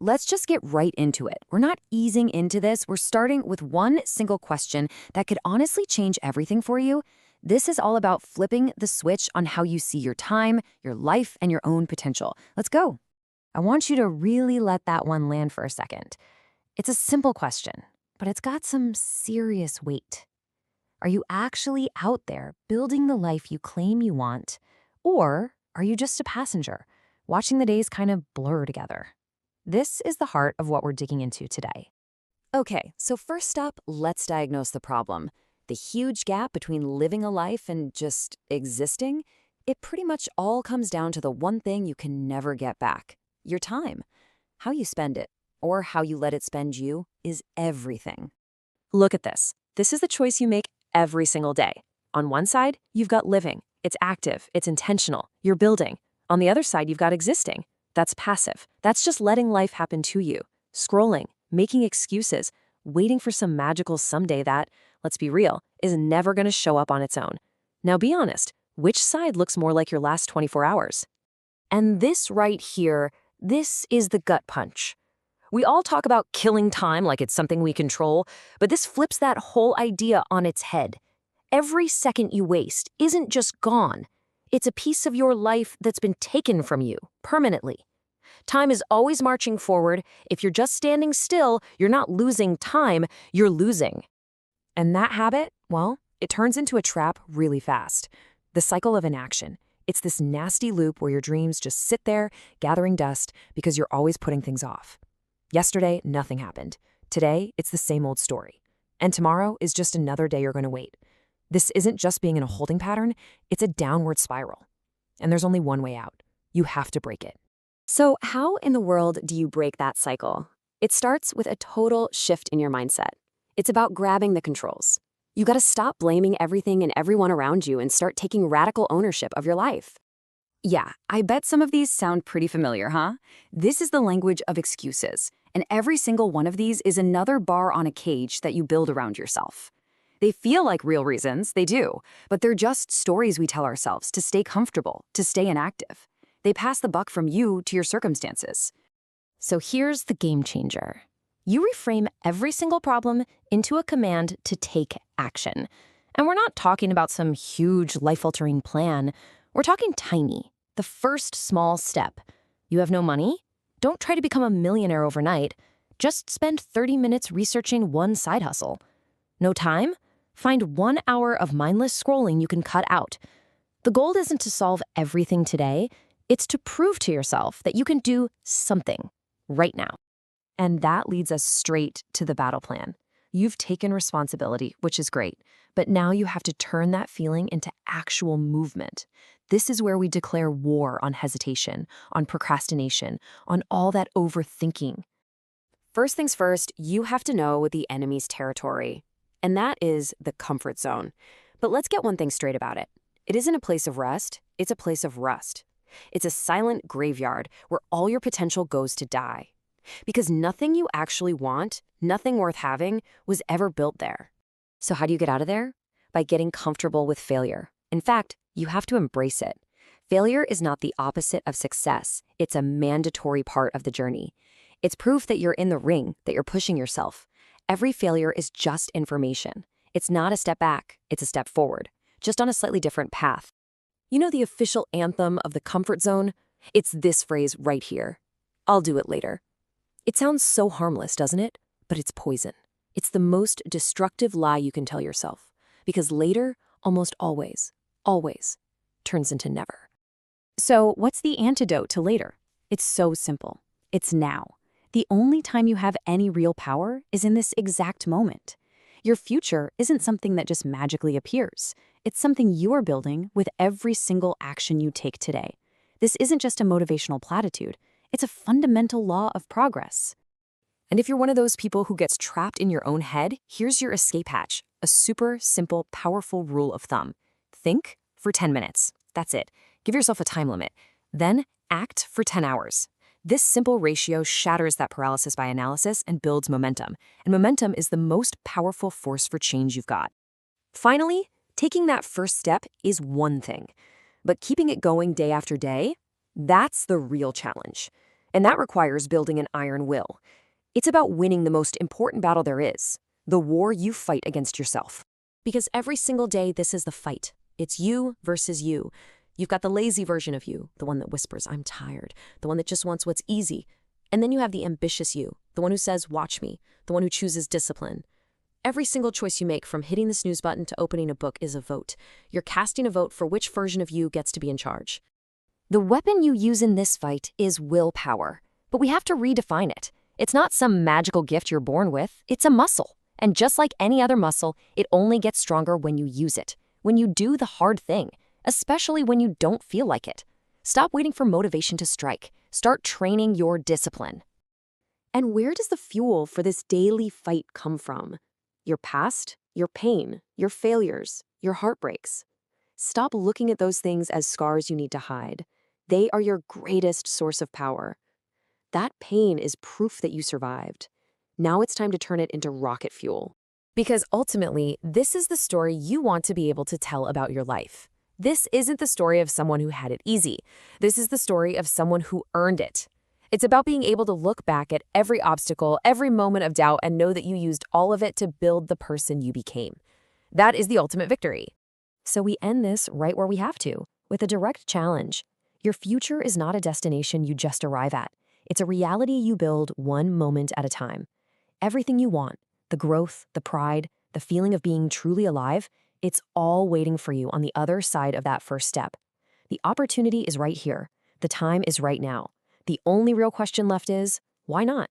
let's just get right into it. We're not easing into this. We're starting with one single question that could honestly change everything for you. This is all about flipping the switch on how you see your time, your life, and your own potential. Let's go. I want you to really let that one land for a second. It's a simple question, but it's got some serious weight. Are you actually out there building the life you claim you want? Or are you just a passenger, watching the days kind of blur together? This is the heart of what we're digging into today. Okay, so first up, let's diagnose the problem. The huge gap between living a life and just existing, it pretty much all comes down to the one thing you can never get back: your time. How you spend it, or how you let it spend you, is everything. Look at this. This is the choice you make every single day. On one side, you've got living. It's active, it's intentional, you're building. On the other side, you've got existing. That's passive. That's just letting life happen to you. Scrolling, making excuses, waiting for some magical someday that, let's be real, is never going to show up on its own. Now be honest, which side looks more like your last 24 hours? And this right here, this is the gut punch. We all talk about killing time like it's something we control, but this flips that whole idea on its head. Every second you waste isn't just gone. It's a piece of your life that's been taken from you permanently. Time is always marching forward. If you're just standing still, you're not losing time, you're losing. And that habit, well, it turns into a trap really fast. The cycle of inaction. It's this nasty loop where your dreams just sit there, gathering dust, because you're always putting things off. Yesterday, nothing happened. Today, it's the same old story. And tomorrow is just another day you're going to wait. This isn't just being in a holding pattern, it's a downward spiral. And there's only one way out. You have to break it. So how in the world do you break that cycle? It starts with a total shift in your mindset. It's about grabbing the controls. You got to stop blaming everything and everyone around you and start taking radical ownership of your life. Yeah, I bet some of these sound pretty familiar, huh? This is the language of excuses, and every single one of these is another bar on a cage that you build around yourself. They feel like real reasons, they do, but they're just stories we tell ourselves to stay comfortable, to stay inactive. They pass the buck from you to your circumstances. So here's the game changer. You reframe every single problem into a command to take action. And we're not talking about some huge life-altering plan. We're talking tiny, the first small step. You have no money? Don't try to become a millionaire overnight. Just spend 30 minutes researching one side hustle. No time? Find 1 hour of mindless scrolling you can cut out. The goal isn't to solve everything today. It's to prove to yourself that you can do something right now. And that leads us straight to the battle plan. You've taken responsibility, which is great, but now you have to turn that feeling into actual movement. This is where we declare war on hesitation, on procrastination, on all that overthinking. First things first, you have to know the enemy's territory, and that is the comfort zone. But let's get one thing straight about it. It isn't a place of rest, it's a place of rust. It's a silent graveyard where all your potential goes to die. Because nothing you actually want, nothing worth having, was ever built there. So how do you get out of there? By getting comfortable with failure. In fact, you have to embrace it. Failure is not the opposite of success. It's a mandatory part of the journey. It's proof that you're in the ring, that you're pushing yourself. Every failure is just information. It's not a step back, it's a step forward, just on a slightly different path. You know the official anthem of the comfort zone? It's this phrase right here. I'll do it later. It sounds so harmless, doesn't it? But it's poison. It's the most destructive lie you can tell yourself. Because later, almost always, turns into never. So what's the antidote to later? It's so simple. It's now. The only time you have any real power is in this exact moment. Your future isn't something that just magically appears. It's something you're building with every single action you take today. This isn't just a motivational platitude. It's a fundamental law of progress. And if you're one of those people who gets trapped in your own head, here's your escape hatch, a super simple, powerful rule of thumb. Think for 10 minutes. That's it. Give yourself a time limit. Then act for 10 hours. This simple ratio shatters that paralysis by analysis and builds momentum. And momentum is the most powerful force for change you've got. Finally, taking that first step is one thing. But keeping it going day after day, that's the real challenge. And that requires building an iron will. It's about winning the most important battle there is, the war you fight against yourself. Because every single day, this is the fight. It's you versus you. You've got the lazy version of you, the one that whispers, I'm tired, the one that just wants what's easy. And then you have the ambitious you, the one who says, watch me, the one who chooses discipline. Every single choice you make, from hitting the snooze button to opening a book, is a vote. You're casting a vote for which version of you gets to be in charge. The weapon you use in this fight is willpower, but we have to redefine it. It's not some magical gift you're born with, it's a muscle. And just like any other muscle, it only gets stronger when you use it, when you do the hard thing, especially when you don't feel like it. Stop waiting for motivation to strike. Start training your discipline. And where does the fuel for this daily fight come from? Your past, your pain, your failures, your heartbreaks. Stop looking at those things as scars you need to hide. They are your greatest source of power. That pain is proof that you survived. Now it's time to turn it into rocket fuel. Because ultimately, this is the story you want to be able to tell about your life. This isn't the story of someone who had it easy. This is the story of someone who earned it. It's about being able to look back at every obstacle, every moment of doubt, and know that you used all of it to build the person you became. That is the ultimate victory. So we end this right where we have to, with a direct challenge. Your future is not a destination you just arrive at. It's a reality you build one moment at a time. Everything you want, the growth, the pride, the feeling of being truly alive, it's all waiting for you on the other side of that first step. The opportunity is right here. The time is right now. The only real question left is, why not?